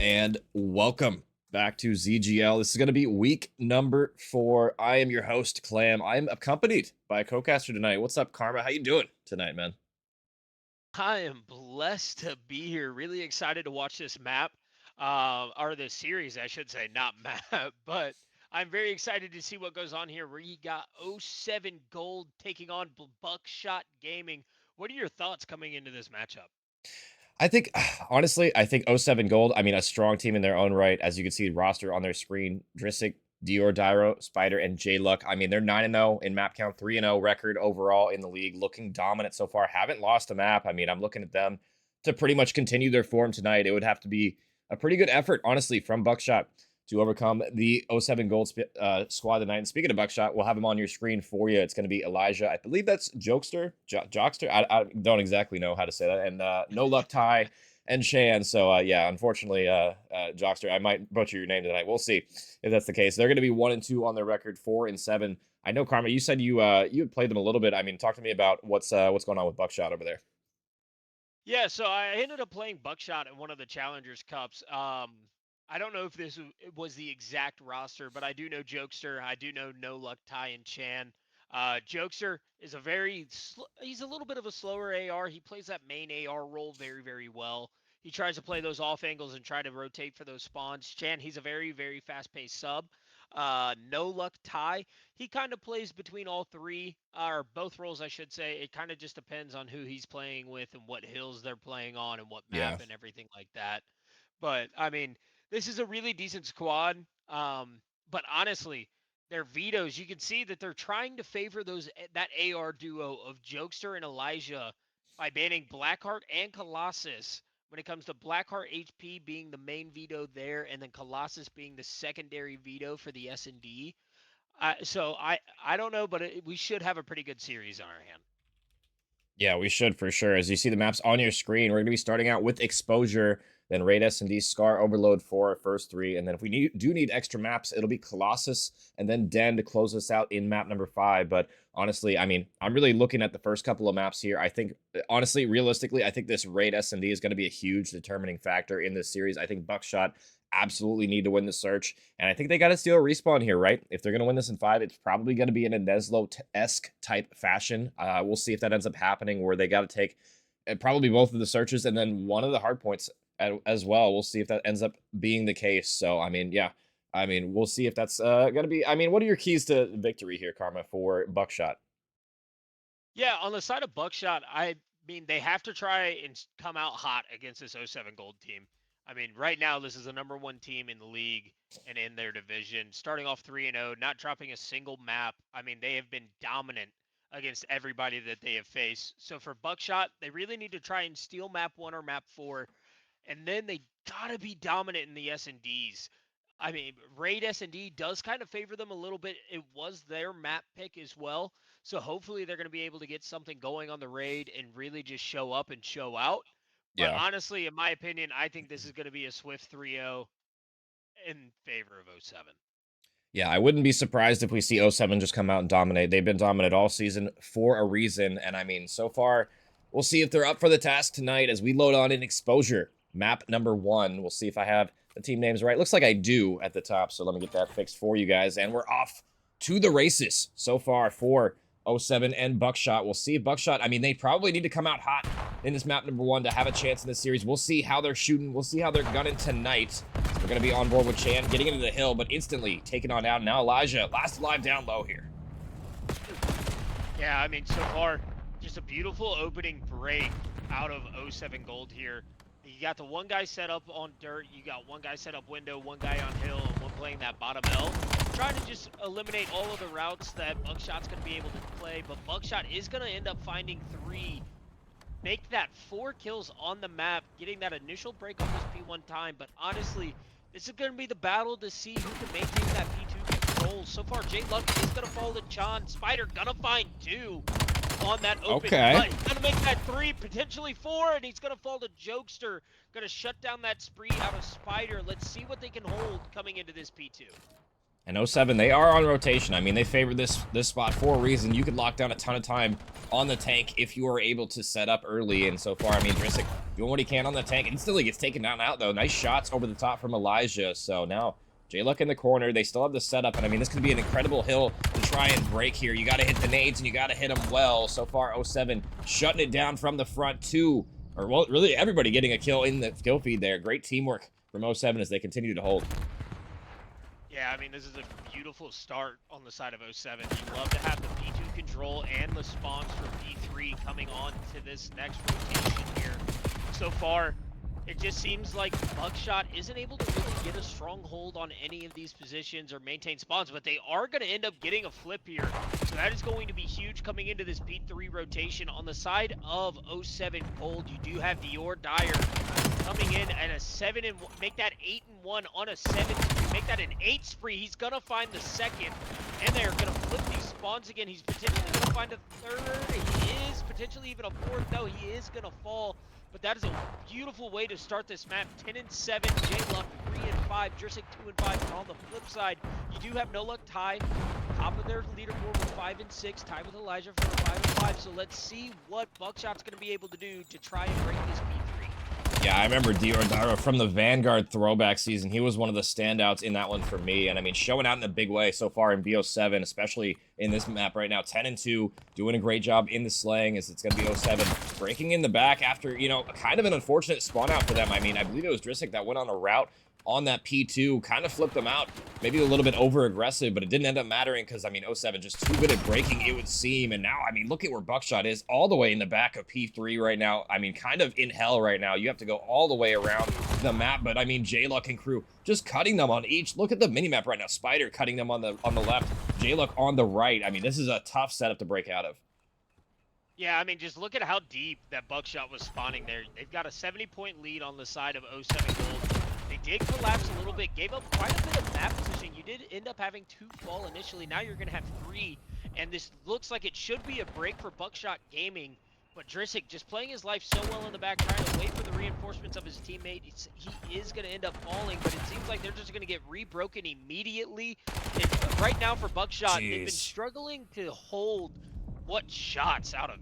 And welcome back to ZGL. This is going to be week number 4. I am your host, Clam. I am accompanied by a co-caster tonight. What's up, Karma? How you doing tonight, man? I am blessed to be here. Really excited to watch this map, or this series, I should say, not map. But I'm very excited to see what goes on here. Where you got '07 Gold taking on Buckshot Gaming. What are your thoughts coming into this matchup? I think, honestly, I think '07 Gold, I mean, a strong team in their own right. As you can see, roster on their screen, Drissic, Dior, Dyro, Spider, and J-Luck. I mean, they're 9-0 in map count, 3-0 record overall in the league, looking dominant so far. Haven't lost a map. I mean, I'm looking at them to pretty much continue their form tonight. It would have to be a pretty good effort, honestly, from Buckshot to overcome the '07 Gold squad tonight. And speaking of Buckshot, we'll have him on your screen for you. It's going to be Elijah. I believe that's Jokester, Jockster. I don't exactly know how to say that. And No Luck Ty and Shan. So yeah, unfortunately, Jockster, I might butcher your name tonight. We'll see if that's the case. They're going to be 1-2 on their record, 4-7. I know, Karma, you said you had played them a little bit. I mean, talk to me about what's going on with Buckshot over there. Yeah, so I ended up playing Buckshot in one of the Challengers Cups. I don't know if was the exact roster, but I do know Jokester. I do know No Luck Ty and Chan. Jokester is he's a little bit of a slower AR. He plays that main AR role very, very well. He tries to play those off angles and try to rotate for those spawns. Chan, he's a very, very fast paced sub. No Luck Ty, he kind of plays between all three, or both roles, I should say. It kind of just depends on who he's playing with and what hills they're playing on and what map Yeah. and everything like that. But I mean, this is a really decent squad. But honestly, their vetoes, you can see that they're trying to favor that AR duo of Jokester and Elijah by banning Blackheart and Colossus. When it comes to Blackheart HP being the main veto there, and then Colossus being the secondary veto for the S&D. So I don't know, but we should have a pretty good series on our hand. Yeah, we should for sure. As you see the maps on your screen, we're going to be starting out with Exposure, then Raid S&D, Scar, Overload for our first 3, and then if we do need extra maps, it'll be Colossus and then Den to close us out in map number 5. But honestly, I mean, I'm really looking at the first couple of maps here. I think, honestly, realistically, I think this Raid S&D is going to be a huge determining factor in this series. I think Buckshot absolutely need to win the search. And I think they got to steal a respawn here, right? If they're going to win this in 5, it's probably going to be in a Neslo-esque type fashion. We'll see if that ends up happening, where they got to take probably both of the searches and then one of the hard points as well. We'll see if that ends up being the case. So, I mean, yeah. I mean, we'll see if that's going to be... I mean, what are your keys to victory here, Karma, for Buckshot? Yeah, on the side of Buckshot, I mean, they have to try and come out hot against this '07 Gold team. I mean, right now, this is the #1 team in the league and in their division, starting off 3-0, not dropping a single map. I mean, they have been dominant against everybody that they have faced. So for Buckshot, they really need to try and steal map 1 or map 4, and then they gotta be dominant in the S&Ds. I mean, Raid S&D does kind of favor them a little bit. It was their map pick as well. So hopefully they're going to be able to get something going on the raid and really just show up and show out. But Yeah. honestly, in my opinion, I think this is going to be a swift 3-0 in favor of '07. Yeah, I wouldn't be surprised if we see '07 just come out and dominate. They've been dominant all season for a reason. And I mean, so far, we'll see if they're up for the task tonight as we load on in Exposure. Map number 1. We'll see if I have the team names right. Looks like I do at the top, so let me get that fixed for you guys. And we're off to the races so far for '07 and Buckshot. We'll see if Buckshot, I mean, they probably need to come out hot in this map number 1 to have a chance in this series. We'll see how they're shooting. We'll see how they're gunning tonight. We're going to be on board with Chan, getting into the hill, but instantly taken on out. Now Elijah, last alive down low here. Yeah, I mean, so far, just a beautiful opening break out of '07 Gold here. You got the one guy set up on dirt, you got one guy set up window, one guy on hill, and one playing that bottom L. Trying to just eliminate all of the routes that Buckshot's going to be able to play, but Buckshot is going to end up finding 3, make that 4 kills on the map, getting that initial break on this P1 time. But honestly, this is going to be the battle to see who can maintain that P2 control. So far, J Luck is going to fall to Chan. Spider gonna find 2 on that open Okay. cut. He's gonna make that 3, potentially 4, and he's gonna fall to Jokester. Gonna shut down that spree out of Spider. Let's see what they can hold coming into this P2. And O7, they are on rotation. I mean, they favor this spot for a reason. You could lock down a ton of time on the tank if you are able to set up early. And so far, I mean, Drissick doing what he can on the tank. And still he gets taken down out, though. Nice shots over the top from Elijah. So now J-Luck in the corner. They still have the setup. And I mean, this could be an incredible hill to try and break here. You got to hit the nades and you got to hit them well. So far, O7 shutting it down from the front too. Or, well, really everybody getting a kill in the kill feed there. Great teamwork from O7 as they continue to hold. Yeah, I mean, this is a beautiful start on the side of 07. You love to have the P2 control and the spawns for P3 coming on to this next rotation here. So far, it just seems like Buckshot isn't able to really get a strong hold on any of these positions or maintain spawns, but they are going to end up getting a flip here. So that is going to be huge coming into this P3 rotation. On the side of 07 Gold, you do have Dior Dyer coming in at a 7 and make that 8-1 on a 7 spree, make that an 8 spree. He's gonna find the second, and they're gonna flip these spawns again. He's potentially gonna find a third. He is potentially even a fourth. No, he is gonna fall. But that is a beautiful way to start this map. 10 and 7, J-Luck 3 and 5, Drissick 2 and 5. And on the flip side, you do have No Luck Ty, top of their leaderboard with 5 and 6, tied with Elijah for 5 and 5. So let's see what Buckshot's gonna be able to do to try and break this P3. Yeah, I remember Dior Dyer from the Vanguard throwback season. He was one of the standouts in that one for me. And I mean, showing out in a big way so far in BO7, especially in this map right now. 10 and 2, doing a great job in the slaying as it's going to be 07. Breaking in the back after, you know, kind of an unfortunate spawn out for them. I mean, I believe it was Drissick that went on a route on that P2, kind of flipped them out, maybe a little bit over aggressive, but it didn't end up mattering because, I mean, 07 just too good at breaking, it would seem. And now, I mean, look at where Buckshot is, all the way in the back of P3 right now. I mean, kind of in hell right now. You have to go all the way around the map, but I mean, J-Luck and crew just cutting them on each. Look at the minimap right now. Spider cutting them on the left, J-Luck on the right. I mean, this is a tough setup to break out of. Yeah, I mean, just look at how deep that Buckshot was spawning there. They've got a 70-point lead on the side of 07 Gold. They did collapse a little bit, gave up quite a bit of map position. You did end up having 2 fall initially. Now you're going to have 3, and this looks like it should be a break for Buckshot Gaming. But Drissick just playing his life so well in the back, trying to wait for the reinforcements of his teammates. He is going to end up falling, but it seems like they're just going to get rebroken immediately. And right now for Buckshot, they've been struggling to hold what shots out of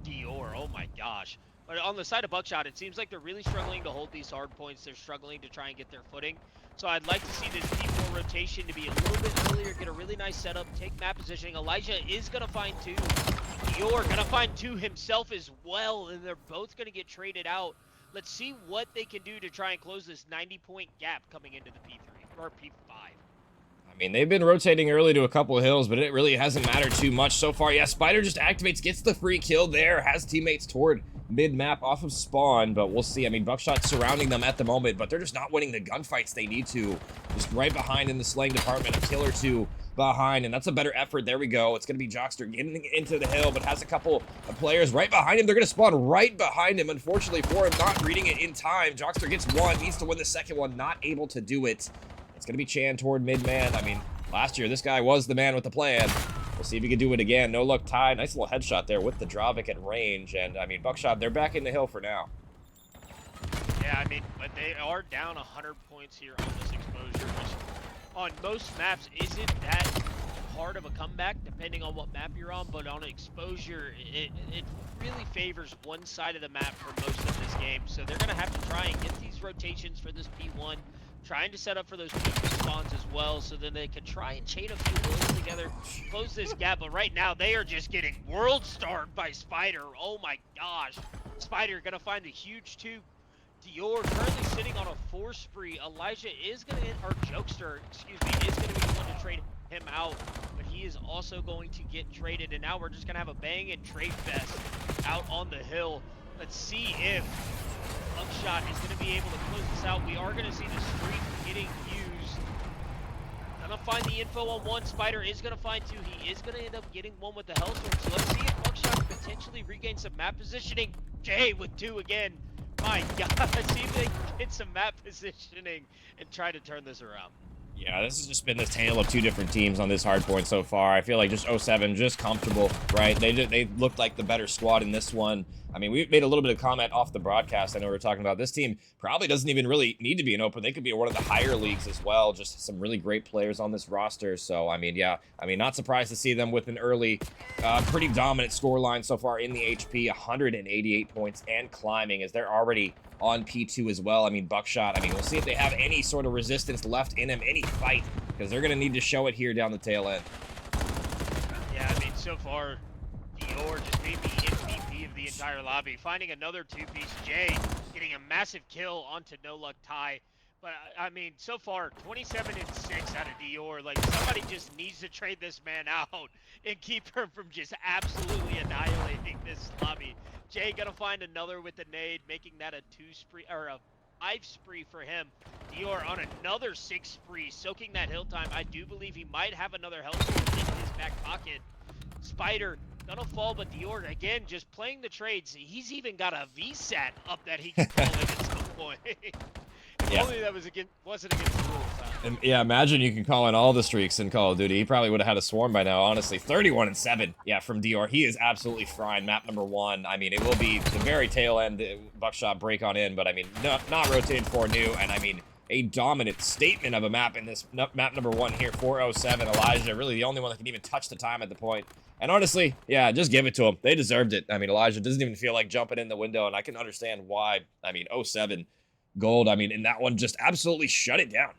Dior. Oh my gosh. But on the side of Buckshot, it seems like they're really struggling to hold these hard points. They're struggling to try and get their footing. So I'd like to see this P4 rotation to be a little bit earlier, get a really nice setup, take map positioning. Elijah is going to find 2. Dior going to find 2 himself as well, and they're both going to get traded out. Let's see what they can do to try and close this 90-point gap coming into the P3 or P5. I mean, they've been rotating early to a couple of hills, but it really hasn't mattered too much so far. Yeah, Spider just activates, gets the free kill there, has teammates toward mid-map off of spawn, but we'll see. I mean, Buckshot's surrounding them at the moment, but they're just not winning the gunfights they need to. Just right behind in the slaying department, a kill or 2 behind, and that's a better effort. There we go. It's going to be Jockster getting into the hill, but has a couple of players right behind him. They're going to spawn right behind him, unfortunately for him, not reading it in time. Jockster gets 1, needs to win the second one, not able to do it. It's going to be Chan toward mid-man. I mean, last year, this guy was the man with the plan. We'll see if he can do it again. No Luck Ty. Nice little headshot there with the Dravik at range. And, I mean, Buckshot, they're back in the hill for now. Yeah, I mean, but they are down 100 points here on this exposure, which on most maps isn't that hard of a comeback, depending on what map you're on. But on exposure, it really favors one side of the map for most of this game. So they're going to have to try and get these rotations for this P1. Trying to set up for those P2 spawns as well, so then they can try and chain a few hills together, close this gap. But right now, they are just getting world starved by Spider. Oh my gosh. Spider gonna find a huge 2. Dior currently sitting on a 4 spree. Elijah is gonna, or Jokester, excuse me, is gonna be the one to trade him out, but he is also going to get traded. And now we're just gonna have a bang and trade fest out on the hill. Let's see if Buckshot is going to be able to close this out. We are going to see the streak getting used. Gonna find the info on 1. Spider is going to find 2. He is going to end up getting 1 with the Hellstorm. So let's see if Buckshot can potentially regain some map positioning. Jay with 2 again. My God, let's see if they can get some map positioning and try to turn this around. Yeah, this has just been the tale of two different teams on this hard point so far. I feel like just '07, just comfortable, right? They looked like the better squad in this one. I mean, we made a little bit of comment off the broadcast. I know we were talking about this team probably doesn't even really need to be an open. They could be in one of the higher leagues as well. Just some really great players on this roster. So, I mean, yeah, I mean, not surprised to see them with an early, pretty dominant scoreline so far in the HP, 188 points and climbing as they're already on P2 as well. I mean, Buckshot, I mean, we'll see if they have any sort of resistance left in them, any fight, because they're going to need to show it here down the tail end. Yeah, I mean, so far, Dior just made the MVP of the entire lobby, finding another two-piece. Jay getting a massive kill onto No Luck Ty. But, I mean, so far, 27 and 6 out of Dior. Like, somebody just needs to trade this man out and keep him from just absolutely annihilating this lobby. Jay gonna find another with the nade, making that a 2-spree, or a 5-spree for him. Dior on another 6-spree, soaking that hill time. I do believe he might have another health in his back pocket. Spider gonna fall, but Dior again just playing the trades. He's even got a VSAT up that he can call in at some point. If only that wasn't against the rules. And yeah, imagine you can call in all the streaks in Call of Duty. He probably would have had a swarm by now, honestly. 31 and 7. Yeah, from Dior. He is absolutely frying. Map number 1. I mean, it will be the very tail end Buckshot break on in, but I mean, not rotated for new. And I mean, a dominant statement of a map in this map number 1 here, 407. Elijah, really the only one that can even touch the time at the point. And honestly, yeah, just give it to him. They deserved it. I mean, Elijah doesn't even feel like jumping in the window, and I can understand why. I mean, '07 gold. I mean, in that one, just absolutely shut it down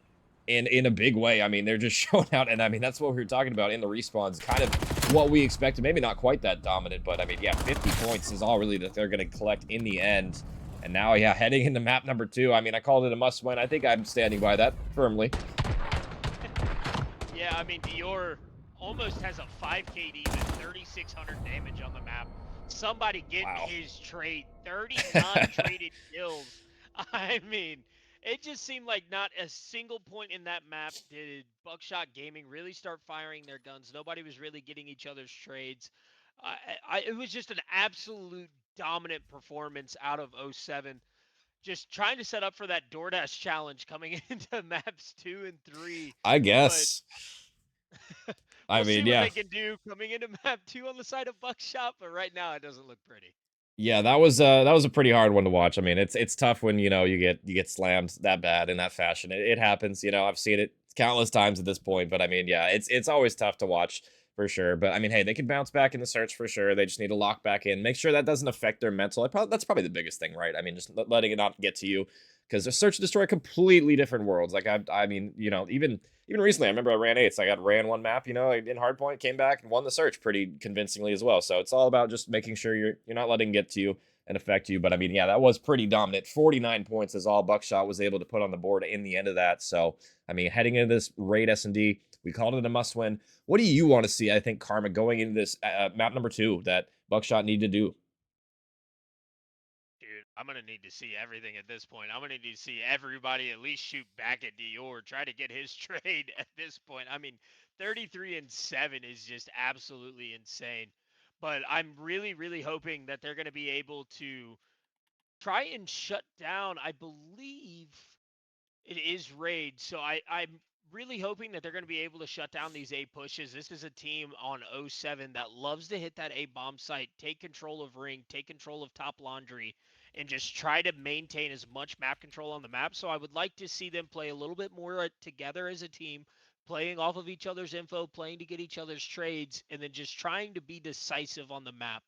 in a big way. I mean, they're just showing out, and I mean, that's what we were talking about in the respawns, kind of what we expected. Maybe not quite that dominant, but I mean, yeah, 50 points is all really that they're going to collect in the end. And now, yeah, heading into map number 2. I mean, I called it a must-win. I think I'm standing by that firmly. Yeah, I mean, Dior almost has a 5 KD with 3,600 damage on the map. Somebody get his trade. 30 non-traded kills. I mean, it just seemed like not a single point in that map did Buckshot Gaming really start firing their guns. Nobody was really getting each other's trades. It was just an absolute dominant performance out of '07. Just trying to set up for that DoorDash challenge coming into maps 2 and 3. I But guess. I we'll see mean, what yeah. they can do coming into map 2 on the side of Buckshot, but right now it doesn't look pretty. Yeah, that was a pretty hard one to watch. I mean, it's tough when, you know, you get slammed that bad in that fashion. It happens, you know. I've seen it countless times at this point, but I mean, yeah, it's always tough to watch for sure. But I mean, hey, they can bounce back in the search for sure. They just need to lock back in, make sure that doesn't affect their mental. That's probably the biggest thing, right? I mean, just letting it not get to you, because the search and destroy completely different worlds. Like I mean, you know, even recently, I remember I ran 8s. I got ran one map, you know, in hardpoint, came back and won the search pretty convincingly as well. So it's all about just making sure you're not letting it get to you and affect you. But I mean, yeah, that was pretty dominant. 49 points is all Buckshot was able to put on the board in the end of that. So I mean, heading into this raid S&D, we called it a must-win. What do you want to see? I think Karma going into this map number 2 that Buckshot need to do. Dude, I'm going to need to see everything at this point. I'm going to need to see everybody at least shoot back at Dior, try to get his trade at this point. I mean, 33 and 7 is just absolutely insane. But I'm really, really hoping that they're going to be able to try and shut down, I believe it is raid. So I'm really hoping that they're going to be able to shut down these A pushes. This is a team on '07 that loves to hit that A bomb site, take control of ring, take control of top laundry, and just try to maintain as much map control on the map. So I would like to see them play a little bit more together as a team, playing off of each other's info, playing to get each other's trades, and then just trying to be decisive on the map.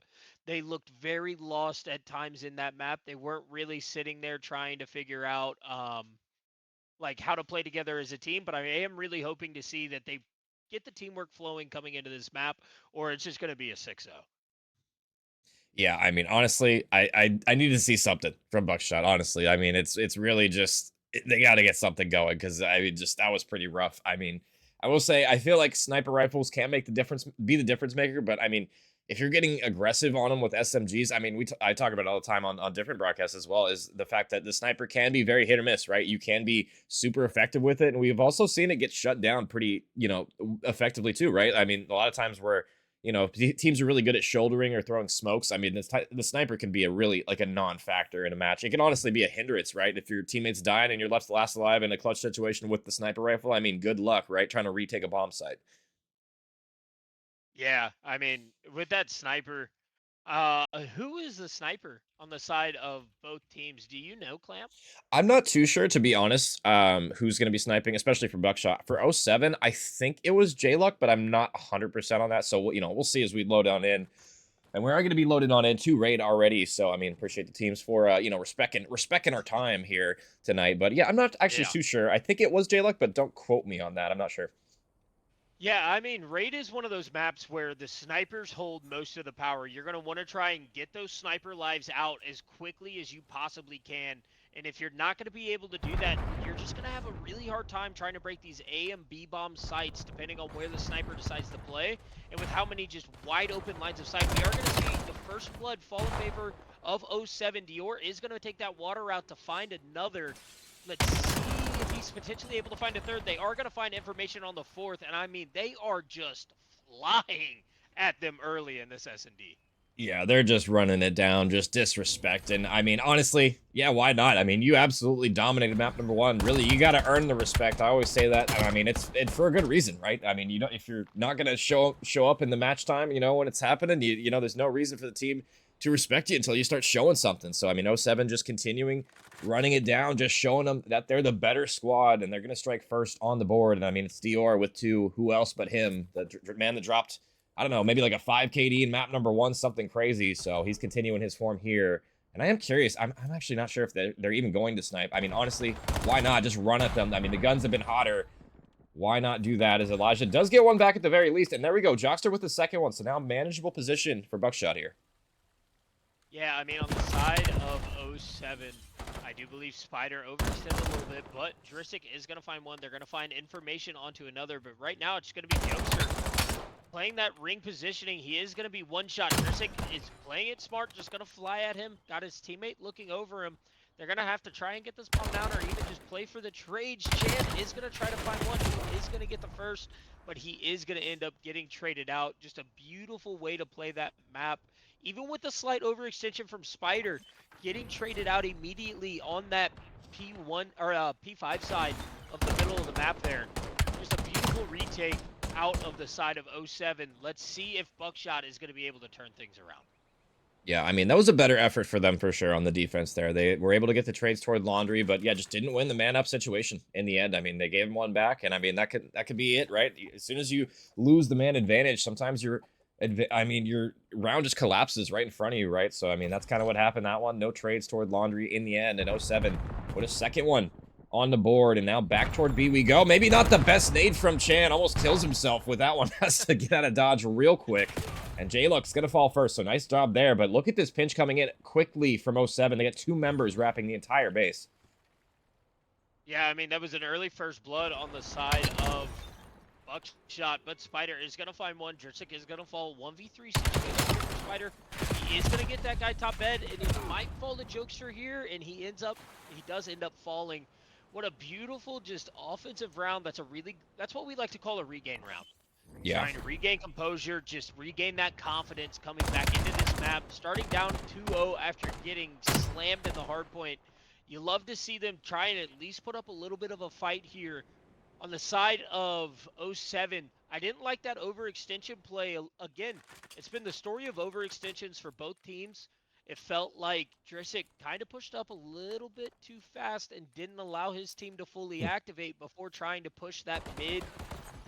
They looked very lost at times in that map. They weren't really sitting there trying to figure out like how to play together as a team, but I am really hoping to see that they get the teamwork flowing coming into this map, or it's just going to be a 6-0. Yeah, I mean, honestly, I need to see something from Buckshot. Honestly, I mean, it's really just they got to get something going, because I mean, just that was pretty rough. I mean, I will say I feel like sniper rifles can make the difference, be the difference maker. But I mean, if you're getting aggressive on them with SMGs, I mean, I talk about it all the time on different broadcasts as well, is the fact that the sniper can be very hit or miss, right? You can be super effective with it, and we've also seen it get shut down pretty, you know, effectively too, right? I mean, a lot of times where you know, teams are really good at shouldering or throwing smokes. I mean, the sniper can be a really like a non-factor in a match. It can honestly be a hindrance, right? If your teammate's dying and you're left last alive in a clutch situation with the sniper rifle, I mean, good luck, right? Trying to retake a bomb site. Yeah, I mean, with that sniper, who is the sniper on the side of both teams? Do you know, Clamp? I'm not too sure, to be honest, who's going to be sniping, especially for Buckshot. For '07, I think it was J-Luck, but I'm not 100% on that. So, you know, we'll see as we load on in. And we are going to be loaded on into raid already. So, I mean, appreciate the teams for, you know, respecting our time here tonight. But yeah, I'm not actually Yeah. too sure. I think it was J-Luck, but don't quote me on that. I'm not sure. Yeah, I mean, Raid is one of those maps where the snipers hold most of the power. You're going to want to try and get those sniper lives out as quickly as you possibly can. And if you're not going to be able to do that, you're just going to have a really hard time trying to break these A and B bomb sites, depending on where the sniper decides to play. And with how many just wide open lines of sight, we are going to see the first blood fall in favor of '07. Dior is going to take that water route to find another. Let's see if he's potentially able to find a third. They are going to find information on the fourth, and I mean, they are just flying at them early in this S&D. Yeah, they're just running it down, just disrespect. And I mean, honestly, yeah, why not? I mean, you absolutely dominated map number 1. Really, you got to earn the respect. I always say that. And I mean, it's for a good reason, right? I mean, you know, if you're not going to show up in the match time, you know, when it's happening, you know, there's no reason for the team to respect you until you start showing something. So, I mean, '07 just continuing, running it down, just showing them that they're the better squad and they're going to strike first on the board. And I mean, it's Dior with 2. Who else but him? The man that dropped, I don't know, maybe like a 5 KD in map number 1, something crazy. So he's continuing his form here. And I am curious. I'm actually not sure if they're even going to snipe. I mean, honestly, why not? Just run at them. I mean, the guns have been hotter. Why not do that as Elijah does get one back at the very least? And there we go. Jockster with the second one. So now manageable position for Buckshot here. Yeah, I mean, on the side of '07, I do believe Spider overextended a little bit, but Drisic is going to find one. They're going to find information onto another, but right now it's going to be Youngster playing that ring positioning. He is going to be one shot. Drisic is playing it smart, just going to fly at him. Got his teammate looking over him. They're going to have to try and get this bomb down or even just play for the trades. Chan is going to try to find one. He is going to get the first, but he is going to end up getting traded out. Just a beautiful way to play that map. Even with the slight overextension from Spider, getting traded out immediately on that P1 or P5 side of the middle of the map there. Just a beautiful retake out of the side of '07. Let's see if Buckshot is going to be able to turn things around. Yeah, I mean, that was a better effort for them for sure on the defense there. They were able to get the trades toward Laundry, but yeah, just didn't win the man-up situation in the end. I mean, they gave him one back, and I mean, that could be it, right? As soon as you lose the man advantage, sometimes your round just collapses right in front of you, right? So, I mean, that's kind of what happened that one. No trades toward Laundry in the end, and '07 with a second one on the board, and now back toward B we go. Maybe not the best nade from Chan. Almost kills himself with that one. Has to get out of dodge real quick. And J-Luck's going to fall first, so nice job there. But look at this pinch coming in quickly from '07. They got 2 members wrapping the entire base. Yeah, I mean, that was an early first blood on the side of Buckshot, but Spider is going to find one. Drisic is going to fall 1v3 situation for Spider. He is going to get that guy top bed, and he might fall to Jokester here, and he does end up falling. What a beautiful, just offensive round. That's what we like to call a regain round. Yeah. Trying to regain composure, just regain that confidence coming back into this map, starting down 2-0 after getting slammed in the hard point. You love to see them try and at least put up a little bit of a fight here. On the side of '07, I didn't like that overextension play. Again, it's been the story of overextensions for both teams. It felt like Drisic kind of pushed up a little bit too fast and didn't allow his team to fully activate before trying to push that mid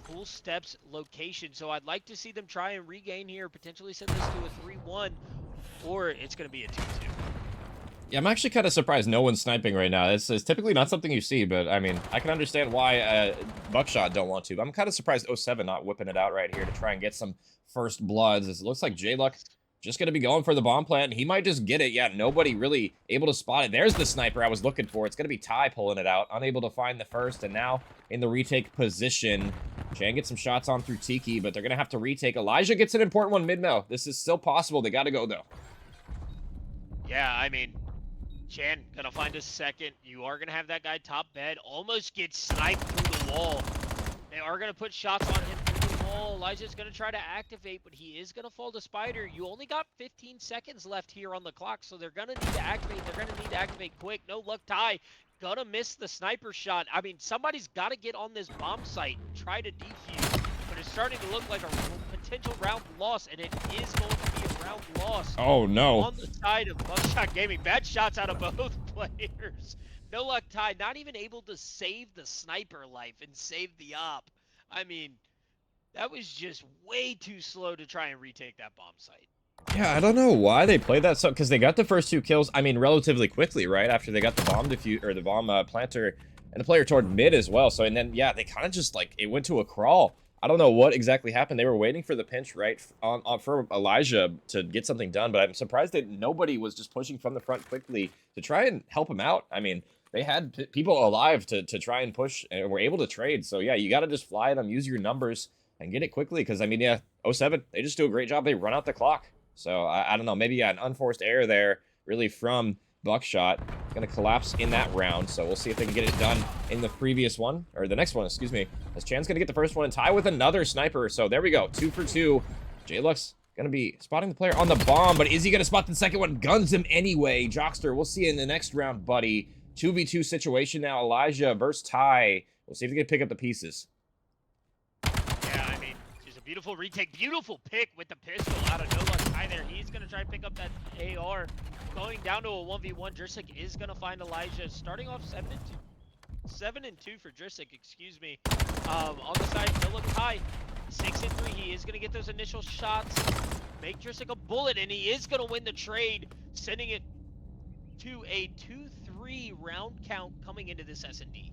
full steps location. So I'd like to see them try and regain here, potentially send this to a 3-1, or it's going to be a 2-2. Yeah, I'm actually kind of surprised no one's sniping right now. It's typically not something you see, but I mean, I can understand why Buckshot don't want to. I'm kind of surprised '07 not whipping it out right here to try and get some first bloods. It looks like J-Luck just going to be going for the bomb plant. He might just get it. Yeah, nobody really able to spot it. There's the sniper I was looking for. It's going to be Ty pulling it out, unable to find the first, and now in the retake position. Chan gets some shots on through Tiki, but they're going to have to retake. Elijah gets an important one mid-mel. This is still possible. They got to go, though. Yeah, I mean, Chan gonna find a second. You are gonna have that guy top bed. Almost gets sniped through the wall. They are gonna put shots on him through the wall. control. Elijah's going to try to activate, but he is going to fall to Spider. You only got 15 seconds left here on the clock, so they're going to need to activate. They're going to need to activate quick. No luck, Ty. Gonna miss the sniper shot. I mean, somebody's got to get on this bomb site and try to defuse, but it's starting to look like a potential round loss, and it is going to be a round loss. Oh, no. On the side of Buckshot Gaming. Bad shots out of both players. No luck, Ty. Not even able to save the sniper life and save the op. I mean, that was just way too slow to try and retake that bomb site. Yeah, I don't know why they played that so, because they got the first 2 kills, I mean, relatively quickly, right? After they got the bomb or the bomb planter and the player toward mid as well. So, and then, yeah, they kind of just, like, it went to a crawl. I don't know what exactly happened. They were waiting for the pinch, right, for Elijah to get something done, but I'm surprised that nobody was just pushing from the front quickly to try and help him out. I mean, they had people alive to try and push, and were able to trade. So, yeah, you got to just fly them, use your numbers, and get it quickly, because, I mean, yeah, 07, they just do a great job. They run out the clock. So, I don't know, maybe an unforced error there, really, from Buckshot. Going to collapse in that round, so we'll see if they can get it done in the previous one, or the next one, excuse me. As Chan's going to get the first one and tie with another sniper. So, there we go, 2 for 2. J-Luck's going to be spotting the player on the bomb, but is he going to spot the second one? Guns him anyway. Jockster, we'll see you in the next round, buddy. 2v2 situation now, Elijah versus Ty. We'll see if he can pick up the pieces. Yeah, I mean, just a beautiful retake. Beautiful pick with the pistol out of no luck. Ty there. He's going to try and pick up that AR. Going down to a 1v1. Dristic is going to find Elijah. Starting off 7-2. 7-2 for Dristic, excuse me. On the side, no look, Ty. 6-3. He is going to get those initial shots. Make Dristic a bullet, and he is going to win the trade. Sending it to a 2-3 round count coming into this S&D.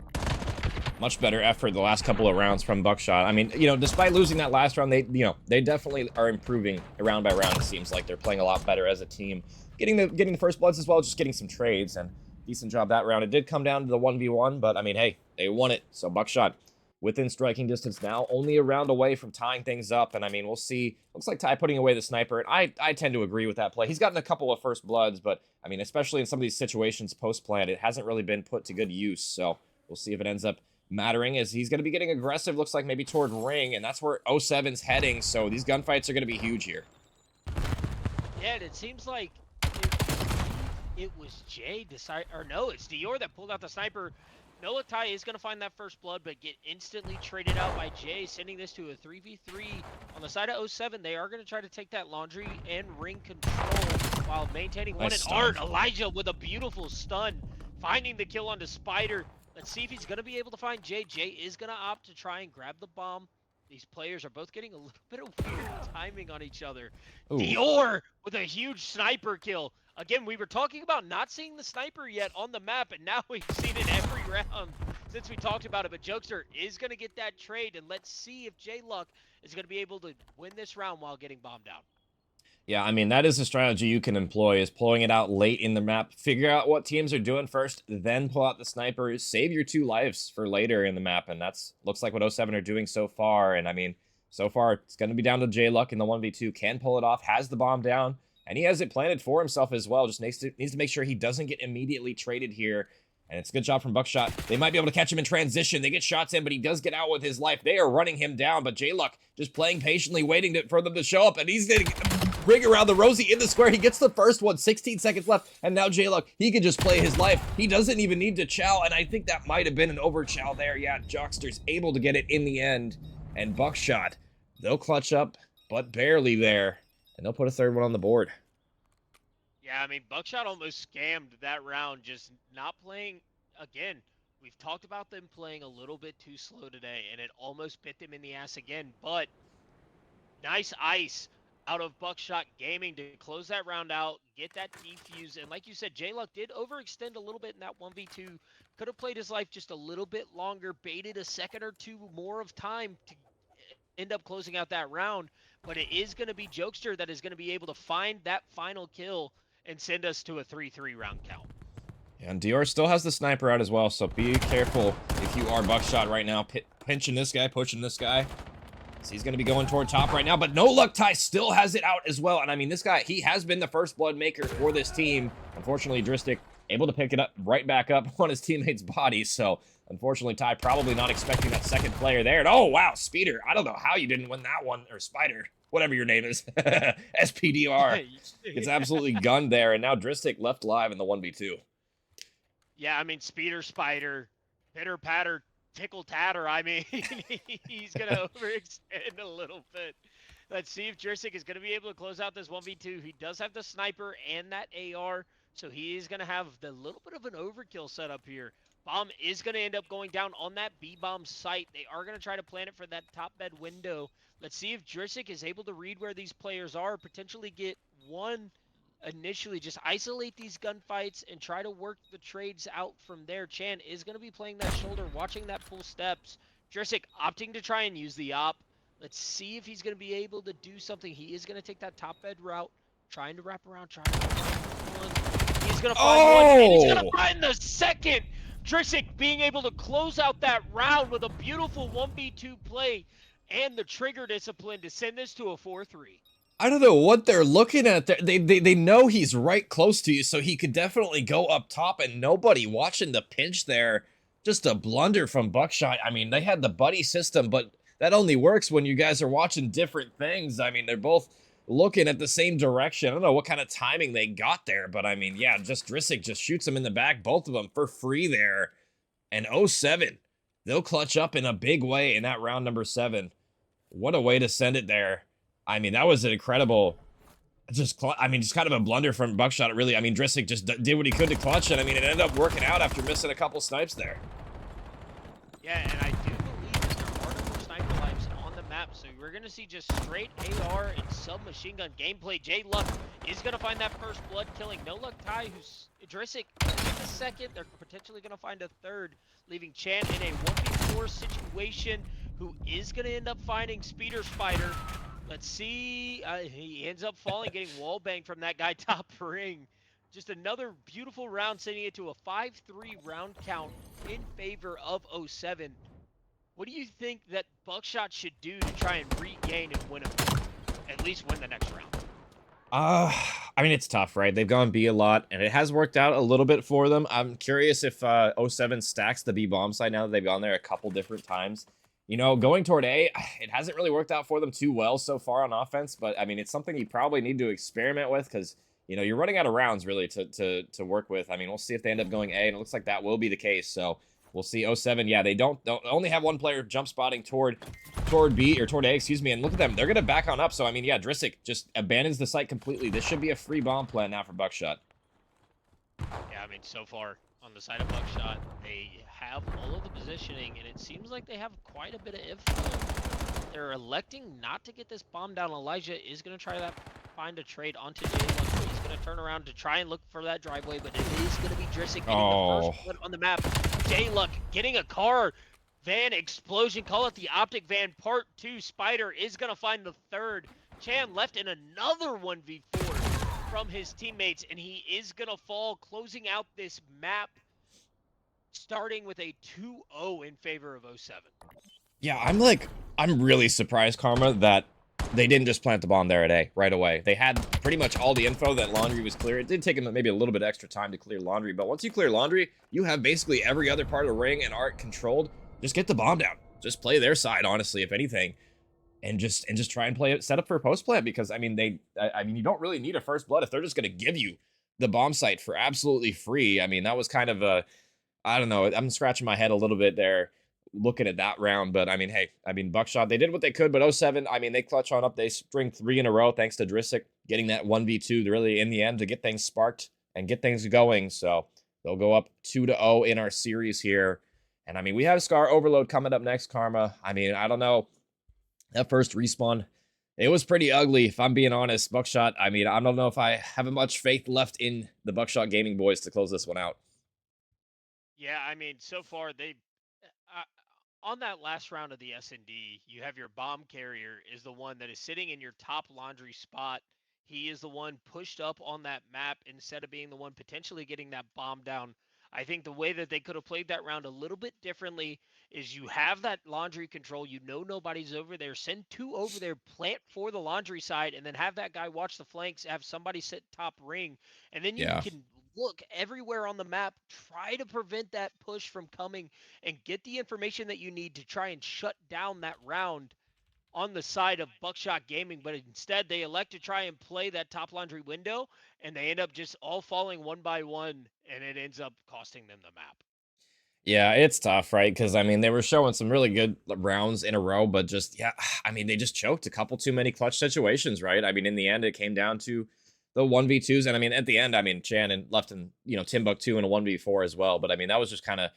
Much better effort the last couple of rounds from Buckshot. I mean, you know, despite losing that last round, they definitely are improving round by round. It seems like they're playing a lot better as a team. Getting the first bloods as well, just getting some trades, and decent job that round. It did come down to the 1v1, but I mean, hey, they won it. So Buckshot within striking distance now, only a round away from tying things up. And I mean, we'll see. Looks like Ty putting away the sniper, and I tend to agree with that play. He's gotten a couple of first bloods, but I mean, especially in some of these situations post-plant, it hasn't really been put to good use. So we'll see if it ends up mattering, as he's going to be getting aggressive, looks like maybe toward ring, and that's where 07's heading. So these gunfights are going to be huge here. Yeah, and it seems like it was Jay or no, it's Dior that pulled out the sniper. Noah Ty is going to find that first blood, but get instantly traded out by Jay, sending this to a 3v3. On the side of 07, they are going to try to take that laundry and ring control while maintaining one. Nice And Art, Elijah with a beautiful stun, finding the kill onto Spider. Let's see if he's going to be able to find Jay. Jay is going to opt to try and grab the bomb. These players are both getting a little bit of weird timing on each other. Ooh. Dior with a huge sniper kill. Again, we were talking about not seeing the sniper yet on the map, and now we've seen it every round since we talked about it. But Jokester is going to get that trade, and let's see if J-Luck is going to be able to win this round while getting bombed out. Yeah, I mean, that is a strategy you can employ, is pulling it out late in the map. Figure out what teams are doing first, then pull out the snipers. Save your 2 lives for later in the map, and that's looks like what 07 are doing so far. And I mean, so far, it's going to be down to J-Luck in the 1v2. Can pull it off, has the bomb down, and he has it planted for himself as well. Just needs to make sure he doesn't get immediately traded here. And it's a good job from Buckshot. They might be able to catch him in transition. They get shots in, but he does get out with his life. They are running him down, but J-Luck just playing patiently, waiting for them to show up, and he's getting ring around the Rosie in the square. He gets the first one, 16 seconds left, and now J-Luck, he can just play his life. He doesn't even need to chow, and I think that might have been an over chow there. Yeah, Jockster's able to get it in the end, and Buckshot, they'll clutch up, but barely there, and they'll put a third one on the board. Yeah, I mean, Buckshot almost scammed that round, just not playing. Again, we've talked about them playing a little bit too slow today, and it almost bit them in the ass again, but nice ice out of Buckshot Gaming to close that round out, get that defuse, and like you said, J-Luck did overextend a little bit in that 1v2, could have played his life just a little bit longer, baited a second or two more of time to end up closing out that round, but it is going to be Jokester that is going to be able to find that final kill and send us to a 3-3 round count. And Dior still has the sniper out as well, so be careful if you are Buckshot right now, pinching this guy, pushing this guy. So he's going to be going toward top right now, but no luck, Ty still has it out as well. And I mean, this guy, he has been the first blood maker for this team. Unfortunately, Dristic able to pick it up right back up on his teammate's body. So unfortunately, Ty probably not expecting that second player there. And oh wow, Speeder! I don't know how you didn't win that one, or Spider, whatever your name is, SPDR gets Yeah. absolutely gunned there, and now Dristic left live in the 1v2. Yeah, I mean, Speeder Spider, Pitter Patter, Tickle Tatter. I mean, he's going to overextend a little bit. Let's see if Jursic is going to be able to close out this 1v2. He does have the sniper and that AR, so he is going to have the little bit of an overkill setup here. Bomb is going to end up going down on that B-bomb site. They are going to try to plant it for that top bed window. Let's see if Jursic is able to read where these players are, potentially get one initially, just isolate these gunfights and try to work the trades out from there. Chan is going to be playing that shoulder, watching that pull steps. Jursic opting to try and use the op. Let's see if he's going to be able to do something. He is going to take that top bed route, trying to wrap around, trying to find one. He's going to find one, and he's going to Oh, find the second. Jursic being able to close out that round with a beautiful 1v2 play and the trigger discipline to send this to a 4-3. I don't know what they're looking at. They know he's right close to you, so he could definitely go up top, and nobody watching the pinch there. Just a blunder from Buckshot. I mean, they had the buddy system, but that only works when you guys are watching different things. I mean, they're both looking at the same direction. I don't know what kind of timing they got there, but I mean, yeah, just Dristic just shoots them in the back, both of them for free there. And 07, they'll clutch up in a big way in that round number 7. What a way to send it there. I mean, that was an incredible, just kind of a blunder from Buckshot. Really, I mean, Dristic just did what he could to clutch it. I mean, it ended up working out after missing a couple snipes there. Yeah, and I do believe that there are no more sniper lives on the map, so we're going to see just straight AR and submachine gun gameplay. J Luck is going to find that first blood killing. No Luck Ty, who's Drisic in a second. They're potentially going to find a third, leaving Chan in a 1v4 situation, who is going to end up finding Speeder Spider. Let's see. He ends up falling, getting wall banged from that guy top ring. Just another beautiful round, sending it to a 5-3 round count in favor of 07. What do you think that Buckshot should do to try and regain and win at least win the next round? Uh, I mean, it's tough, right? They've gone B a lot, and it has worked out a little bit for them. I'm curious if 07 stacks the B bomb side now that they've gone there a couple different times. You know, going toward A, it hasn't really worked out for them too well so far on offense, but I mean, it's something you probably need to experiment with because, you know, you're running out of rounds really to work with. I mean, we'll see if they end up going A, and it looks like that will be the case. So we'll see. 07, yeah, they don't only have one player jump spotting toward B, or toward A, excuse me, and look at them. They're going to back on up. So, I mean, yeah, Dristic just abandons the site completely. This should be a free bomb plan now for Buckshot. Yeah, I mean, so far on the side of Buckshot, they have all of the positioning, and it seems like they have quite a bit of info. They're electing not to get this bomb down. Elijah is going to try that, find a trade onto J1. He's going to turn around to try and look for that driveway, but it is going to be Dristic getting the first one on the map. J-Luck getting a car. Van explosion, call it the optic van part 2. Spider is going to find the third. Chan left in another 1v4 from his teammates, and he is going to fall, closing out this map, starting with a 2-0 in favor of 07. Yeah, I'm really surprised, Karma, that they didn't just plant the bomb there at A right away. They had pretty much all the info that Laundry was clear. It did take them maybe a little bit extra time to clear Laundry, but once you clear Laundry, you have basically every other part of the ring and Art controlled. Just get the bomb down. Just play their side, honestly, if anything, and just try and play it, set up for a post plant, because I mean you don't really need a first blood if they're just going to give you the bomb site for absolutely free. I mean, that was kind of a, I don't know. I'm scratching my head a little bit there looking at that round, but I mean, hey, I mean, Buckshot, they did what they could, but 07, I mean, they clutch on up. They string 3 in a row thanks to Dristic getting that 1v2 really in the end to get things sparked and get things going. So they'll go up 2-0 in our series here. And I mean, we have Scar Overload coming up next, Karma. I mean, I don't know. That first respawn, it was pretty ugly, if I'm being honest. Buckshot, I mean, I don't know if I have much faith left in the Buckshot Gaming boys to close this one out. Yeah, I mean, so far they on that last round of the S&D, you have your bomb carrier is the one that is sitting in your top Laundry spot. He is the one pushed up on that map instead of being the one potentially getting that bomb down. I think the way that they could have played that round a little bit differently is you have that Laundry control. You know nobody's over there. Send 2 over there, plant for the Laundry side, and then have that guy watch the flanks, have somebody sit top ring, and then you Yeah. can look everywhere on the map, try to prevent that push from coming, and get the information that you need to try and shut down that round on the side of Buckshot Gaming, but instead they elect to try and play that top laundry window, and they end up just all falling one by one, and it ends up costing them the map. Yeah, it's tough, right? Because I mean, they were showing some really good rounds in a row, but just yeah, I mean, they just choked a couple too many clutch situations, right? I mean, in the end, it came down to the 1v2s, and I mean, at the end, I mean, Shannon left in Timbuktu in a 1v4 as well, but I mean, that was just kind of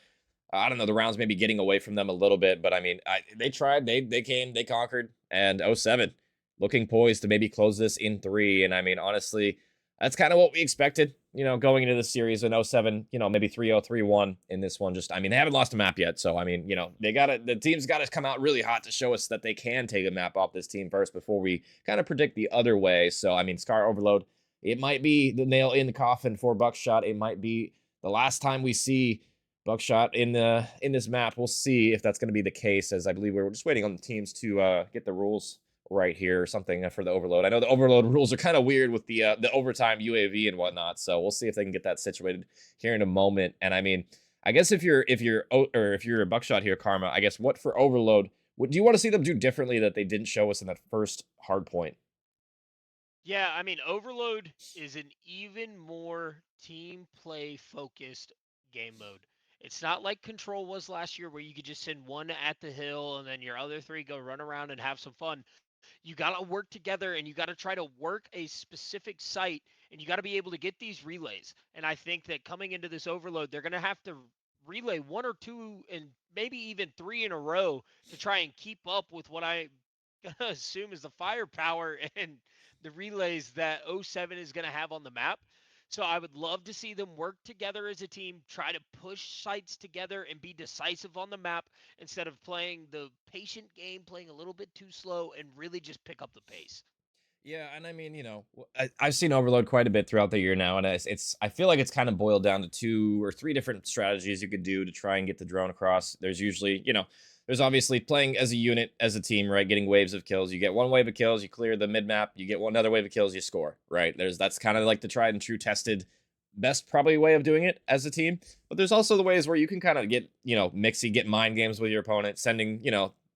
I don't know, the rounds maybe getting away from them a little bit, but I mean, they tried, they came, they conquered, and '07 looking poised to maybe close this in 3. And I mean, honestly, that's kind of what we expected, going into the series in '07, maybe 3-0, 3-1 in this one. Just, I mean, they haven't lost a map yet. So, I mean, the team's got to come out really hot to show us that they can take a map off this team first before we kind of predict the other way. So, I mean, Scar Overload, it might be the nail in the coffin for Buckshot. It might be the last time we see Buckshot in this map. We'll see if that's going to be the case, as I believe we're just waiting on the teams to get the rules right here or something for the overload. I know the overload rules are kind of weird with the overtime UAV and whatnot, so we'll see if they can get that situated here in a moment. And I mean, I guess if you're a Buckshot here, Karma, I guess what for overload, what do you want to see them do differently that they didn't show us in that first hard point? Yeah, I mean, Overload is an even more team play focused game mode. It's not like Control was last year where you could just send one at the hill and then your other three go run around and have some fun. You got to work together and you got to try to work a specific site and you got to be able to get these relays. And I think that coming into this overload, they're going to have to relay one or two and maybe even three in a row to try and keep up with what I assume is the firepower and the relays that '07 is going to have on the map. So I would love to see them work together as a team, try to push sites together and be decisive on the map instead of playing the patient game, playing a little bit too slow and really just pick up the pace. Yeah, and I mean, I've seen Overload quite a bit throughout the year now, and I feel like it's kind of boiled down to 2 or 3 different strategies you could do to try and get the drone across. There's usually, there's obviously playing as a unit, as a team, right? Getting waves of kills. You get one wave of kills, you clear the mid map. You get one other wave of kills, you score, right? That's kind of like the tried and true tested best probably way of doing it as a team. But there's also the ways where you can kind of get, mixy, get mind games with your opponent, sending,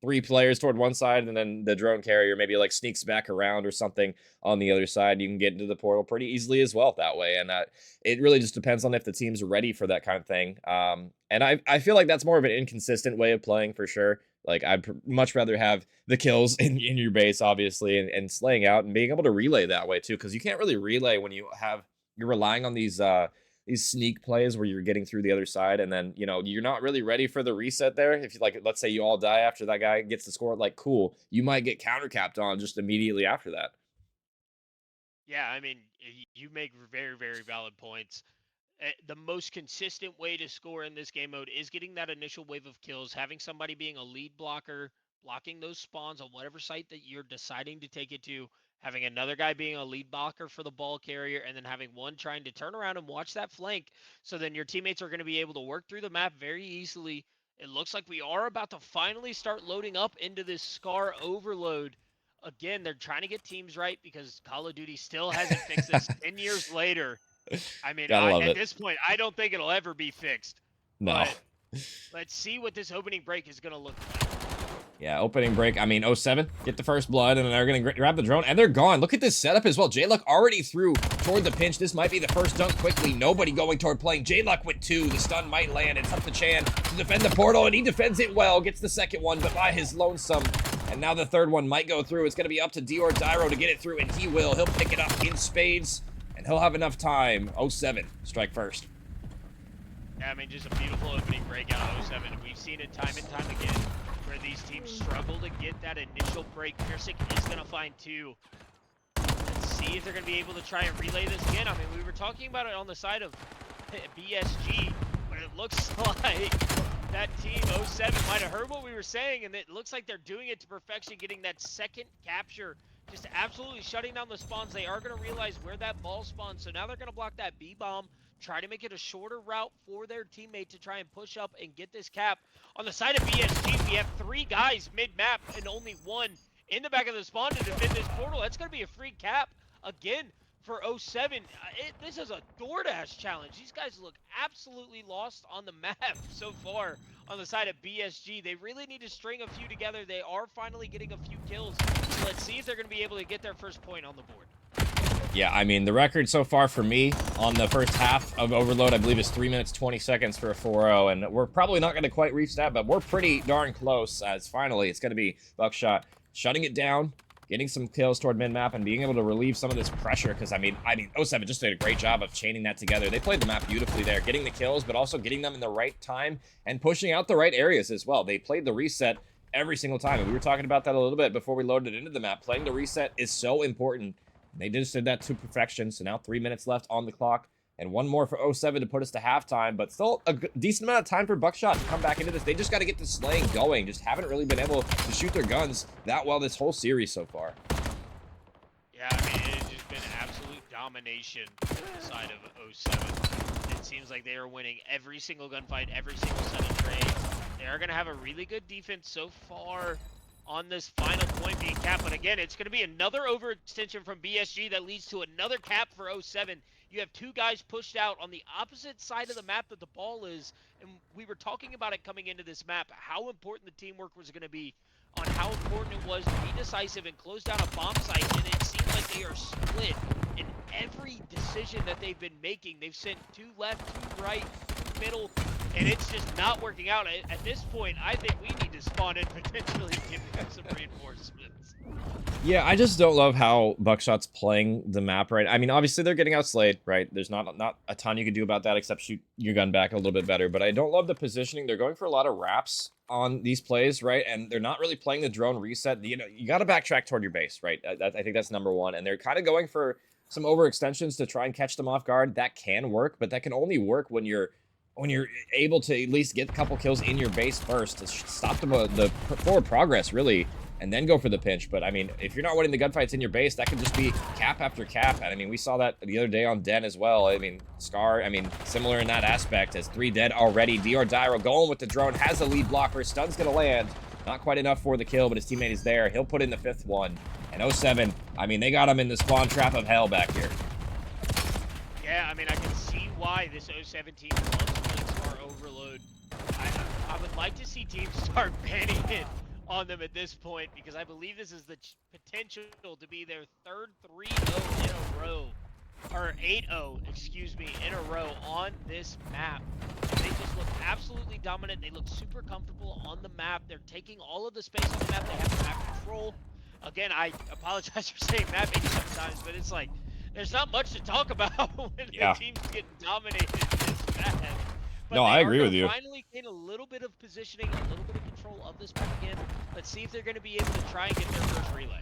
3 players toward one side and then the drone carrier maybe like sneaks back around or something on the other side. You can get into the portal pretty easily as well that way. And it really just depends on if the team's ready for that kind of thing. And I feel like that's more of an inconsistent way of playing for sure. Like I'd much rather have the kills in your base, obviously, and slaying out and being able to relay that way too. Cause you can't really relay when you're relying on these sneak plays where you're getting through the other side and then you're not really ready for the reset there. If you like, let's say you all die after that guy gets the score, like cool, you might get counter capped on just immediately after that. Yeah, I mean, you make very, very valid points. The most consistent way to score in this game mode is getting that initial wave of kills, having somebody being a lead blocker, blocking those spawns on whatever site that you're deciding to take it to, having another guy being a lead blocker for the ball carrier, and then having one trying to turn around and watch that flank. So then your teammates are going to be able to work through the map very easily. It looks like we are about to finally start loading up into this Scar overload. Again, they're trying to get teams right because Call of Duty still hasn't fixed this 10 years later. I mean, Gotta love at it. this point, I don't think it'll ever be fixed. No. But let's see what this opening break is going to look like. Yeah, opening break. I mean, '07, get the first blood, and then they're going to grab the drone, and they're gone. Look at this setup as well. J-Luck already threw toward the pinch. This might be the first dunk quickly. Nobody going toward playing. J-Luck with 2. The stun might land. It's up to Chan to defend the portal, and he defends it well. Gets the second one, but by his lonesome. And now the third one might go through. It's going to be up to Dior Dyro to get it through, and he will. He'll pick it up in spades, and he'll have enough time. '07, strike first. Yeah, I mean, just a beautiful opening break out of '07. We've seen it time and time again where these teams struggle to get that initial break. Piersic is going to find 2. Let's see if they're going to be able to try and relay this again. I mean, we were talking about it on the side of BSG, but it looks like that team '07 might have heard what we were saying, and it looks like they're doing it to perfection, getting that second capture, just absolutely shutting down the spawns. They are going to realize where that ball spawns, so now they're going to block that B-bomb, try to make it a shorter route for their teammate to try and push up and get this cap. On the side of BSG, we have 3 guys mid-map and only 1 in the back of the spawn to defend this portal. That's going to be a free cap. Again, for '07, this is a DoorDash challenge. These guys look absolutely lost on the map so far on the side of BSG. They really need to string a few together. They are finally getting a few kills. So let's see if they're going to be able to get their first point on the board. Yeah, I mean, the record so far for me on the first half of Overload, I believe, is 3 minutes, 20 seconds for a 4-0, and we're probably not going to quite reach that, but we're pretty darn close, as finally it's going to be Buckshot shutting it down, getting some kills toward mid-map, and being able to relieve some of this pressure, because, I mean, 07 just did a great job of chaining that together. They played the map beautifully there, getting the kills, but also getting them in the right time and pushing out the right areas as well. They played the reset every single time, and we were talking about that a little bit before we loaded into the map. Playing the reset is so important. They just did that to perfection, so now 3 minutes left on the clock, and one more for 07 to put us to halftime, but still a decent amount of time for Buckshot to come back into this. They just got to get the slaying going, just haven't really been able to shoot their guns that well this whole series so far. Yeah, I mean, it's just been absolute domination on the side of '07. It seems like they are winning every single gunfight, every single set of trades. They are going to have a really good defense so far on this final point being capped. But again, it's going to be another overextension from BSG that leads to another cap for '07. You have two guys pushed out on the opposite side of the map that the ball is. And we were talking about it coming into this map, how important the teamwork was going to be, on how important it was to be decisive and close down a bomb site. And it seems like they are split in every decision that they've been making. They've sent two left, two right, two middle, and it's just not working out. At this point, I think we need to spawn in potentially give them some reinforcements. Yeah, I just don't love how Buckshot's playing the map right. I mean, obviously they're getting outslayed, right? There's not a ton you can do about that except shoot your gun back a little bit better. But I don't love the positioning. They're going for a lot of wraps on these plays, right? And they're not really playing the drone reset. You know, you got to backtrack toward your base, right? I think that's number one. And they're kind of going for some overextensions to try and catch them off guard. That can work, but that can only work when you're able to at least get a couple kills in your base first to stop the forward progress, really, and then go for the pinch. But, I mean, if you're not winning the gunfights in your base, that could just be cap after cap. And, I mean, we saw that the other day on Den as well. I mean, Scar, I mean, similar in that aspect, as 3 dead already. Dior Dyro going with the drone, has a lead blocker. Stun's going to land. Not quite enough for the kill, but his teammate is there. He'll put in the 5th one. And 07, I mean, they got him in the spawn trap of hell back here. Yeah, I mean, I can see why this 07 team wants to play Scar Overload. I would like to see teams start banning it on them at this point, because I believe this is the potential to be their third 3-0 in a row, or 8-0, excuse me, in a row on this map. They just look absolutely dominant. They look super comfortable on the map. They're taking all of the space on the map. They have map control. Again, I apologize for saying mapping sometimes, but it's like, there's not much to talk about when the team's getting dominated this bad. But no, I agree with you. Finally gain a little bit of positioning, a little bit of control of this map again. Let's see if they're going to be able to try and get their first relay.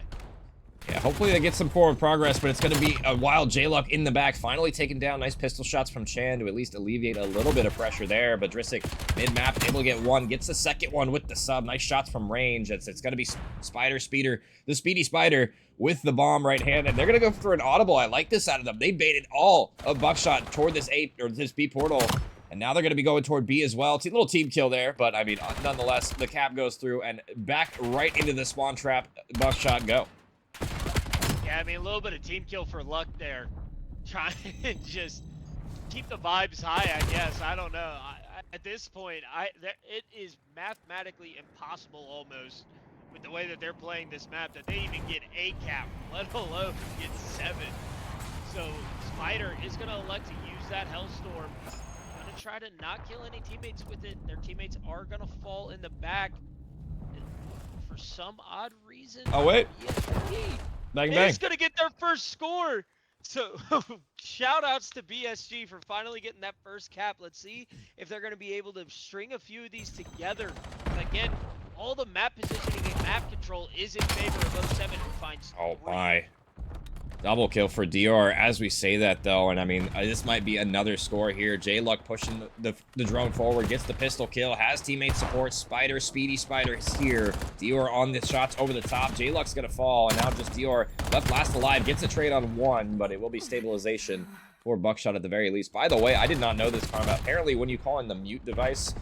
Yeah, hopefully they get some forward progress, but it's going to be a wild J-Luck in the back, finally taking down nice pistol shots from Chan to at least alleviate a little bit of pressure there. But Drisic, mid-map, able to get one, gets the second one with the sub. Nice shots from range. It's going to be Speeder, the Speedy Spider with the bomb right-handed. They're going to go for an audible. I like this out of them. They baited all of Buckshot toward this this B portal. And now they're going to be going toward B as well. It's a little team kill there, but I mean, nonetheless, the cap goes through and back right into the spawn trap. Buckshot go. Yeah, I mean, a little bit of team kill for luck there. Trying to just keep the vibes high, I guess. I don't know. At this point, it is mathematically impossible almost with the way that they're playing this map that they even get a cap, let alone get 7. So Spider is going to elect to use that Hellstorm. Going to try to not kill any teammates with it. Their teammates are going to fall in the back for some odd reason. Oh, wait. Bang, bang. He's going to get their first score. So shout outs to BSG for finally getting that first cap. Let's see if they're going to be able to string a few of these together. Again, all the map positioning and map control is in favor of 07, who finds Oh my. Double kill for Dior as we say that, though. And I mean, this might be another score here. J-Luck pushing the drone forward, gets the pistol kill, has teammate support. Speedy Spider is here. Dior on the shots over the top. J-Luck's gonna fall, and now just Dior left last alive. Gets a trade on 1, but it will be stabilization for Buckshot at the very least. By the way, I did not know this, Karma. Apparently, when you call in the mute device,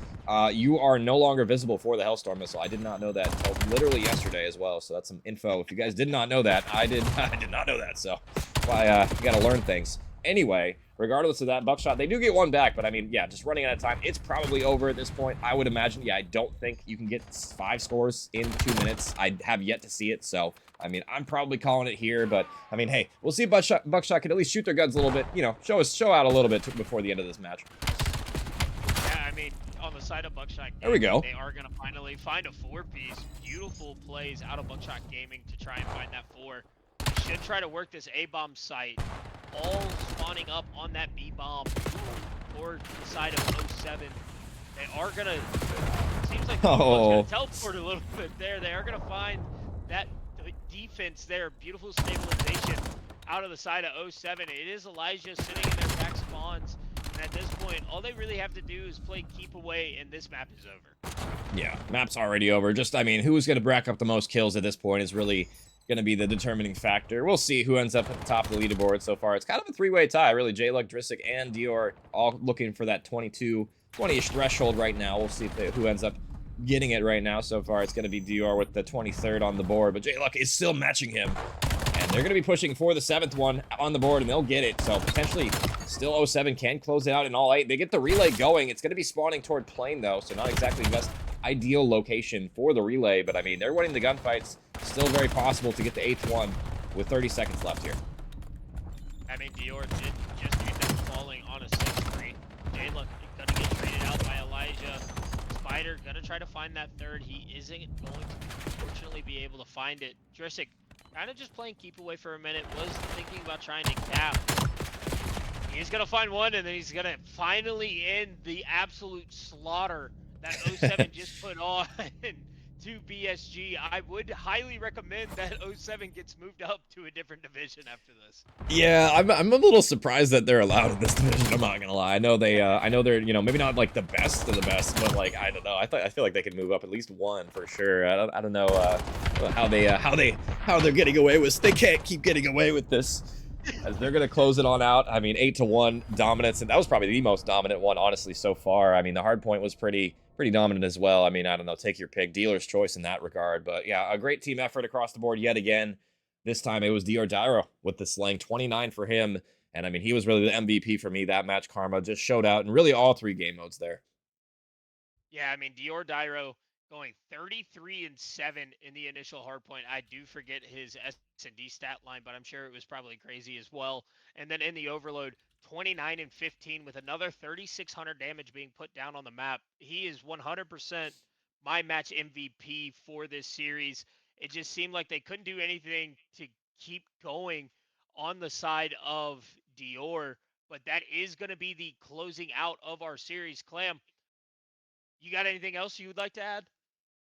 you are no longer visible for the Hellstorm missile. I did not know that until literally yesterday as well, so that's some info. If you guys did not know that, I did not know that, so why you got to learn things. Anyway, regardless of that, Buckshot, they do get one back, but I mean, yeah, just running out of time, it's probably over at this point. I would imagine, yeah, I don't think you can get 5 scores in 2 minutes. I have yet to see it, so, I mean, I'm probably calling it here, but, I mean, hey, we'll see if Buckshot can at least shoot their guns a little bit, you know, show out a little bit before the end of this match. Yeah, I mean, on the side of Buckshot There we Gaming, go. they are going to finally find a 4-piece. Beautiful plays out of Buckshot Gaming to try and find that 4. They should try to work this A-bomb site, all spawning up on that B-bomb for the side of 07. They are going to, seems like the going to teleport a little bit there. They are going to find that defense there. Beautiful stabilization out of the side of 07. It is Elijah sitting in their back spawns. And at this point, all they really have to do is play keep away, and this map is over. Yeah, map's already over. Just, I mean, who's going to rack up the most kills at this point is really going to be the determining factor. We'll see who ends up at the top of the leaderboard so far. It's kind of a three-way tie, really. J-Luck, Drisic, and Dior all looking for that 20-ish threshold right now. We'll see who ends up getting it right now. So far, it's going to be Dior with the 23rd on the board, but J-Luck is still matching him. And they're going to be pushing for the 7th one on the board, and they'll get it. So potentially, still 07 can close it out in all 8. They get the relay going. It's going to be spawning toward plane, though, so not exactly the best ideal location for the relay. But, I mean, they're winning the gunfights. Still very possible to get the 8th one with 30 seconds left here. I mean, Dior did just get them falling on a 6-3. J-Luck going to get traded out by Elijah. Spider going to try to find that 3rd. He isn't going to, unfortunately, be able to find it. Drisic kind of just playing keep away for a minute, was thinking about trying to cap. He's going to find one, and then he's going to finally end the absolute slaughter that 07 just put on to BSG. I would highly recommend that 07 gets moved up to a different division after this. Yeah, I'm a little surprised that they're allowed in this division. I'm not gonna lie. I know they're, you know, maybe not like the best of the best, but like I don't know. I feel like they could move up at least one for sure. I don't know how they're getting away with. They can't keep getting away with this. As they're gonna close it on out. I mean, 8-1 dominance, and that was probably the most dominant one, honestly, so far. I mean, the hard point was pretty dominant as well. I mean, I don't know, take your pick, dealer's choice in that regard. But yeah, a great team effort across the board yet again. This time it was Dior with the slang, 29 for him. And I mean, he was really the MVP for me that match. Karma just showed out in really all 3 game modes there. Yeah, I mean, Dior going 33-7 in the initial hardpoint. I do forget his S&D stat line, but I'm sure it was probably crazy as well. And then in the overload, 29-15 with another 3,600 damage being put down on the map. He is 100% my match MVP for this series. It just seemed like they couldn't do anything to keep going on the side of Dior, but that is going to be the closing out of our series. Clam, you got anything else you would like to add?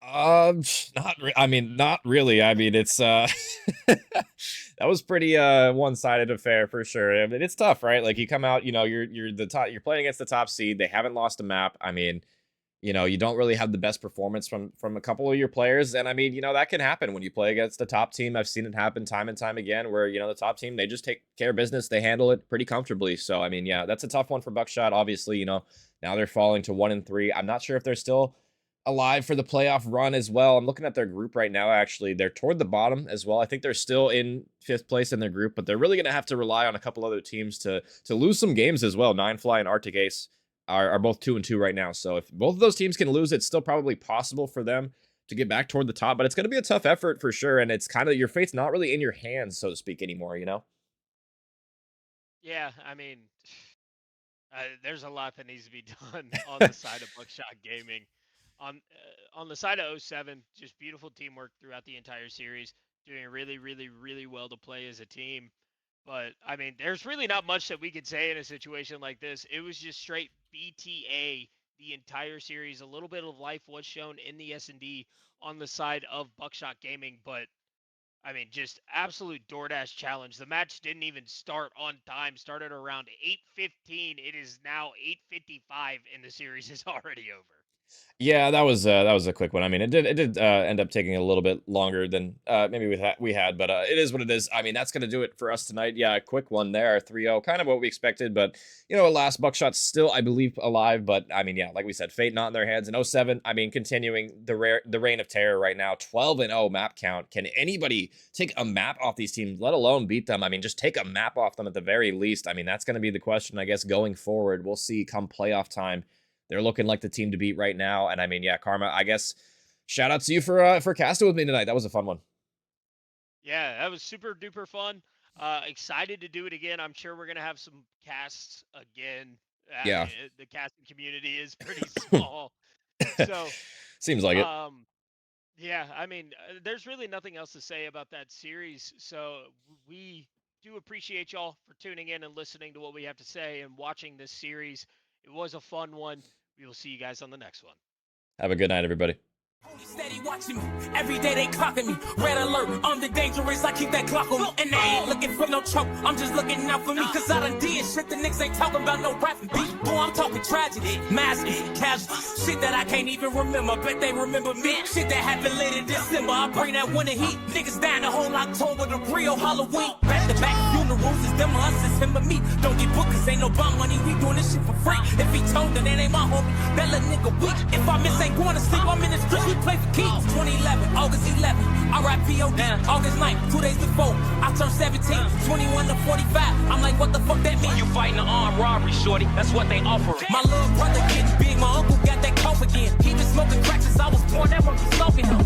I mean, not really. I mean, it's that was pretty one-sided affair for sure. I mean, it's tough, right? Like you come out, you know, you're the top, you're playing against the top seed. They haven't lost a map. I mean, you know, you don't really have the best performance from a couple of your players, and I mean, you know, that can happen when you play against the top team. I've seen it happen time and time again where, you know, the top team, they just take care of business. They handle it pretty comfortably. So, I mean, yeah, that's a tough one for Buckshot. Obviously, you know, now they're falling to 1-3. I'm not sure if they're still alive for the playoff run as well. I'm looking at their group right now, actually. They're toward the bottom as well. I think they're still in 5th place in their group, but they're really going to have to rely on a couple other teams to lose some games as well. Ninefly and Arctic Ace are both 2-2 right now. So if both of those teams can lose, it's still probably possible for them to get back toward the top, but it's going to be a tough effort for sure. And it's kind of, your fate's not really in your hands, so to speak, anymore, you know? Yeah, I mean, there's a lot that needs to be done on the side of Buckshot Gaming. On the side of 07, just beautiful teamwork throughout the entire series, doing really, really, really well to play as a team. But I mean, there's really not much that we could say in a situation like this. It was just straight BTA the entire series. A little bit of life was shown in the S&D on the side of Buckshot Gaming, but I mean, just absolute DoorDash challenge. The match didn't even start on time. Started around 8:15. It is now 8:55, and the series is already over. Yeah, that was a quick one. I mean, it did end up taking a little bit longer than maybe we had, but it is what it is. I mean, that's gonna do it for us tonight. Yeah, a quick one there, 3-0, kind of what we expected, but last Buckshot's still, I believe, alive. But I mean, yeah, like we said, fate not in their hands. And 07, I mean, continuing the reign of terror right now, 12-0 map count. Can anybody take a map off these teams, let alone beat them? I mean, just take a map off them at the very least. I mean, that's gonna be the question, I guess, going forward. We'll see come playoff time. They're looking like the team to beat right now. And I mean, yeah, Karma, I guess shout out to you for casting with me tonight. That was a fun one. Yeah, that was super duper fun. Excited to do it again. I'm sure we're gonna have some casts again. I Yeah. mean, the casting community is pretty small, so Seems like it. yeah. I mean, there's really nothing else to say about that series. So we do appreciate y'all for tuning in and listening to what we have to say and watching this series. It was a fun one. We will see you guys on the next one. Have a good night, everybody. Steady watching me. Every day they clocking me. Red alert, I'm the dangerous. I keep that clock on me. And they ain't looking for no choke. I'm just looking out for me. Cause I done did shit the niggas ain't talking about no rapping beat. Boy, I'm talking tragedy, massive, casual. Shit that I can't even remember. Bet they remember me. Shit that happened late in December. I bring that winter heat. Niggas dying the whole October, the real Halloween. Back to back funerals is them or us, it's him or me. Don't get booked cause ain't no bond money. We doing this shit for free. If he told that ain't my homie, that little nigga weak. If I miss ain't going to sleep, I'm in the street. We play for keys. 2011, August 11, R.I.P.O.D. August 9th, 2 days before, I turned 17, 21 to 45. I'm like, what the fuck that mean? You fighting an armed robbery, shorty. That's what they offer. My little brother getting big, my uncle got that cough again. He been smoking crack since I was born. That monkey smoking him.